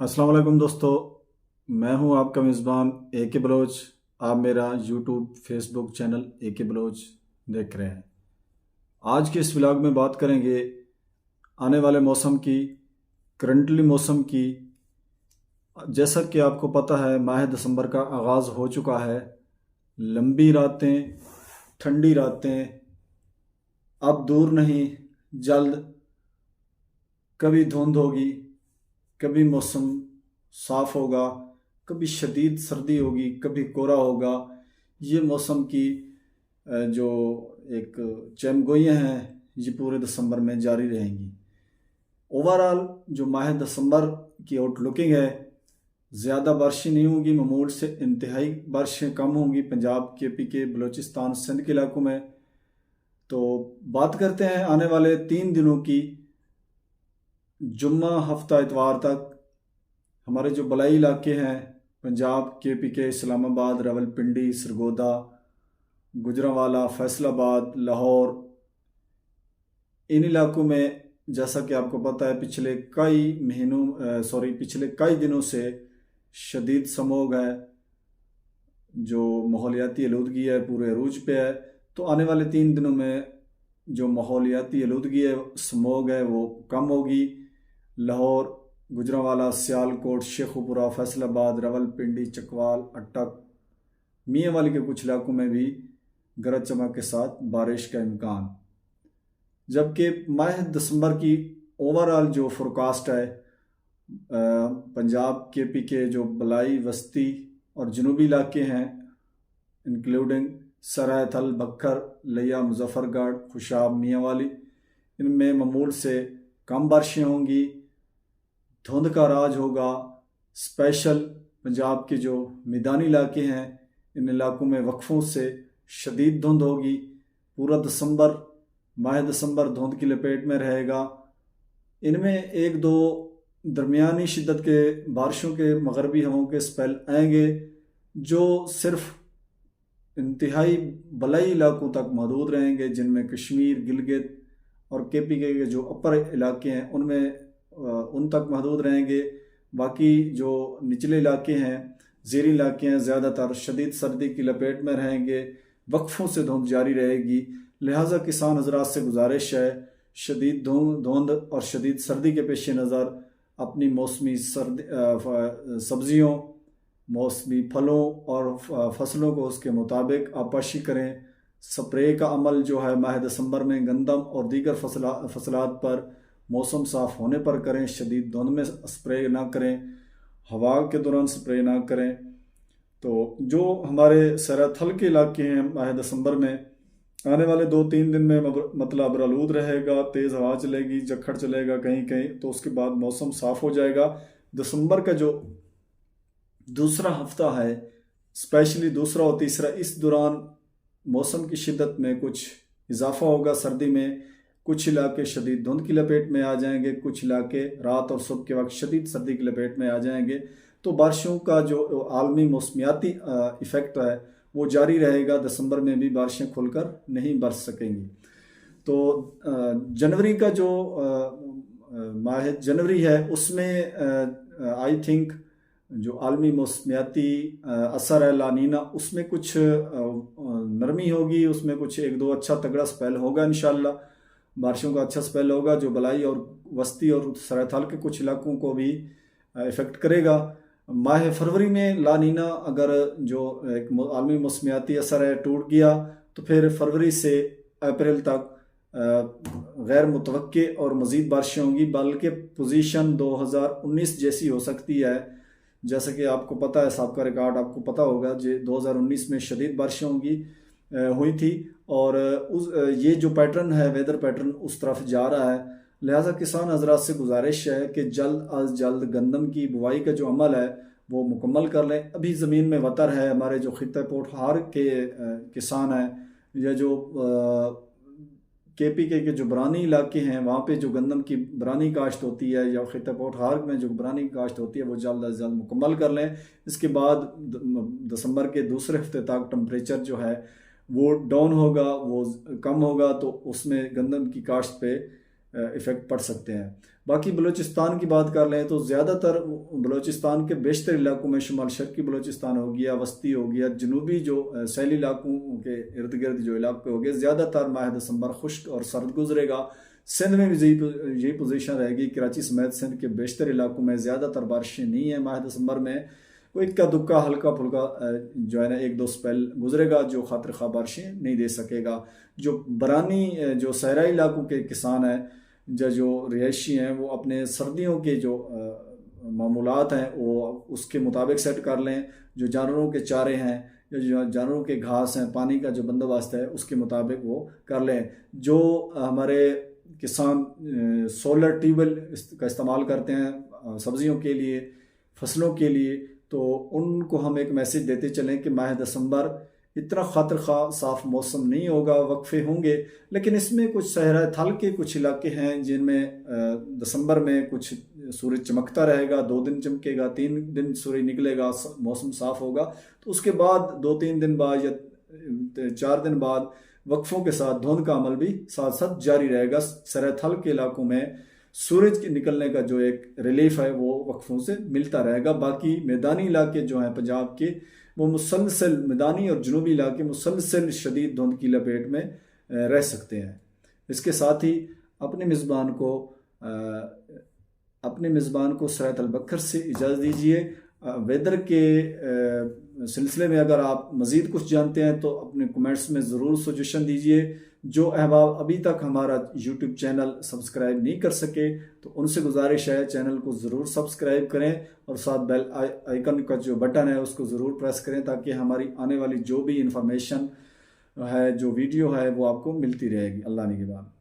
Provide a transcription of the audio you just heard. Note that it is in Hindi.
अस्सलाम वालेकुम दोस्तों। मैं हूं आपका मेज़बान ए के बलोच। आप मेरा यूट्यूब फेसबुक चैनल ए के बलोच देख रहे हैं। आज के इस व्लॉग में बात करेंगे आने वाले मौसम की, करंटली मौसम की। जैसा कि आपको पता है, माह दिसंबर का आगाज़ हो चुका है। लंबी रातें, ठंडी रातें अब दूर नहीं, जल्द। कभी धुंध होगी, कभी मौसम साफ होगा, कभी शदीद सर्दी होगी, कभी कोहरा होगा। ये मौसम की जो एक चमगोइयाँ हैं, ये पूरे दिसंबर में जारी रहेंगी। ओवरऑल जो माह दिसंबर की आउटलुकिंग है, ज़्यादा बारिशें नहीं होंगी, मामूल से इंतहाई बारिशें कम होंगी पंजाब, के बलूचिस्तान, सिंध के इलाकों में। तो बात करते हैं आने वाले 3 दिनों की। जुम्मा हफ्ता इतवार तक हमारे जो बलाई इलाके हैं, पंजाब, के इस्लामाबाद, रावलपिंडी, सरगोदा, गुजरांवाला, फैसलाबाद, लाहौर, इन इलाकों में जैसा कि आपको पता है पिछले कई दिनों से शदीद समोग है, जो माहौलियाती आलूदगी है पूरे अरूज पे है। तो आने वाले 3 दिनों में जो माहौलियाती आलूदगी है, स्मोग है, वो कम होगी। लाहौर, गुजरांवाला, सियालकोट, शेखुपुरा, फैसलाबाद, रावलपिंडी, चकवाल, अटक, मियाँवाली के कुछ इलाकों में भी गरज चमक के साथ बारिश का इम्कान। जबकि माह दिसंबर की ओवरऑल जो फोरकास्ट है, पंजाब, के जो बलाई, वस्ती और जनूबी इलाके हैं, इंक्लूडिंग सराय, थल, बखर, लिया, मुजफ्फरगढ़, खुशाब, मियाँवाली, इनमें मामूल से कम बारिशें होंगी, धुंध का राज होगा। स्पेशल पंजाब के जो मैदानी इलाके हैं, इन इलाकों में वक्फों से शदीद धुंध होगी। पूरा माह दिसंबर धुंध की लपेट में रहेगा। इनमें एक दो दरमियानी शिद्दत के बारिशों के मगरबी हवाओं के स्पेल आएंगे, जो सिर्फ इंतहाई बलाई इलाकों तक महदूद रहेंगे, जिनमें कश्मीर, गिलगित और के जो अपर इलाके हैं उनमें उन तक महदूद रहेंगे। बाकी जो निचले इलाके हैं, ज़ेरी इलाके हैं, ज़्यादातर शदीद सर्दी की लपेट में रहेंगे। वक्फों से धुंध जारी रहेगी। लिहाजा किसान हजरात से गुजारिश है, शदीद धुंध और शदीद सर्दी के पेश नज़र अपनी मौसमी सब्जियों, मौसमी फलों और फसलों को उसके मुताबिक आपाशी करें। स्प्रे का अमल जो है माह दिसंबर में गंदम और दीगर फसलात पर मौसम साफ़ होने पर करें। शदीद धुंध में स्प्रे ना करें, हवा के दौरान स्प्रे ना करें। तो जो हमारे सराथल के इलाके हैं, माह दिसंबर में आने वाले 2-3 दिन में मतलब अबरालूद रहेगा, तेज़ हवा चलेगी, जखड़ चलेगा कहीं कहीं, तो उसके बाद मौसम साफ़ हो जाएगा। दिसंबर का जो दूसरा हफ्ता है, स्पेशली दूसरा और तीसरा, इस दौरान मौसम की शिद्दत में कुछ इजाफा होगा। सर्दी में कुछ इलाके शदीद धुंध की लपेट में आ जाएंगे, कुछ इलाके रात और सुबह के वक्त शदीद सर्दी की लपेट में आ जाएंगे। तो बारिशों का जो आलमी मौसमियाती इफ़ेक्ट है वो जारी रहेगा। दिसंबर में भी बारिशें खुलकर नहीं बरस सकेंगी। तो जनवरी का जो माह जनवरी है, उसमें आई थिंक जो आलमी मौसमियाती असर है लानीना, उसमें कुछ नरमी होगी, उसमें कुछ एक दो अच्छा तगड़ा स्पेल होगा इंशाल्लाह। बारिशों का अच्छा स्पेल होगा जो बलाई और वस्ती और सराथाल के कुछ इलाकों को भी इफ़ेक्ट करेगा। माह फरवरी में लानीना अगर जो एक आलमी मौसमियाती असर है टूट गया, तो फिर फरवरी से अप्रैल तक गैर मुतवक्के और मज़ीद बारिशें होंगी, बल्कि पोजीशन 2019 जैसी हो सकती है। जैसा कि आपको पता है, सबका रिकॉर्ड आपको पता होगा, जो 2019 में शदीद बारिशें हुई थी, और ये जो पैटर्न है, वेदर पैटर्न उस तरफ जा रहा है। लिहाजा किसान हजरात से गुजारिश है कि जल्द अज जल्द गंदम की बुआई का जो अमल है वो मुकम्मल कर लें। अभी ज़मीन में वतर है। हमारे जो खित्ते पोठहार के किसान हैं, या जो के जो बरानी इलाके हैं, वहाँ पे जो गंदम की बरानी काश्त होती है, या खित्ते पोठहार में जो बरानी काश्त होती है, वो जल्द अज जल्द मुकम्मल कर लें। इसके बाद दिसंबर के दूसरे हफ्ते तक टम्परेचर जो है वो डाउन होगा, वो कम होगा, तो उसमें गंदम की काश्त पे इफ़ेक्ट पड़ सकते हैं। बाकी बलूचिस्तान की बात कर लें तो ज़्यादातर बलूचिस्तान के बेशतर इलाकों में शुमाल शर्की बलूचिस्तान हो गया, वस्ती हो गया, जनूबी जो सैली इलाकों के इर्द गिर्द जो इलाके हो गए, ज़्यादातर माह दिसंबर खुश्क और सर्द गुजरेगा। सिंध में भी यही पोजीशन रहेगी। कराची समेत सिंध के बेशतर इलाकों में ज़्यादातर बारिशें नहीं हैं माह दिसंबर में। कोई इक्का दुक्का हल्का फुल्का जो है ना 1-2 स्पेल गुजरेगा जो खातिर खा बारिशें नहीं दे सकेगा। जो बरानी जो सहराई इलाकों के किसान हैं जो रिहायशी हैं वो अपने सर्दियों के जो मामूलात हैं वो उसके मुताबिक सेट कर लें। जो जानवरों के चारे हैं या जो जानवरों के घास हैं, पानी का जो बंदोबस्त है उसके मुताबिक वो कर लें। जो हमारे किसान सोलर ट्यूबवेल का इस्तेमाल करते हैं सब्जियों के लिए, फसलों के लिए, तो उनको हम एक मैसेज देते चलें कि माह दिसंबर इतना खातिर खा साफ मौसम नहीं होगा, वक्फे होंगे, लेकिन इसमें कुछ सहरा थल के कुछ इलाके हैं जिनमें दिसंबर में कुछ सूरज चमकता रहेगा, 2 दिन चमकेगा, 3 दिन सूरज निकलेगा, मौसम साफ होगा। तो उसके बाद 2-3 दिन बाद या 4 दिन बाद वक्फों के साथ धुंध का अमल भी साथ साथ जारी रहेगा। सहरा थल के इलाकों में सूरज के निकलने का जो एक रिलीफ है वो वक्फों से मिलता रहेगा। बाकी मैदानी इलाके जो हैं पंजाब के वो मुसलसल, मैदानी और जनूबी इलाके मुसलसल शदीद धुंध की लपेट में रह सकते हैं। इसके साथ ही अपने मेज़बान को सरायत अल-बकर से इजाज़त दीजिए। वेदर के सिलसिले में अगर आप मज़ीद कुछ जानते हैं तो अपने कमेंट्स में ज़रूर सजेशन दीजिए। जो अहबाब अभी तक हमारा यूट्यूब चैनल सब्सक्राइब नहीं कर सके तो उनसे गुजारिश है चैनल को ज़रूर सब्सक्राइब करें और साथ बेल आइकन का जो बटन है उसको ज़रूर प्रेस करें ताकि हमारी आने वाली जो भी इंफॉर्मेशन है, जो वीडियो है, वो आपको मिलती रहेगी। अल्लाह निगहबान।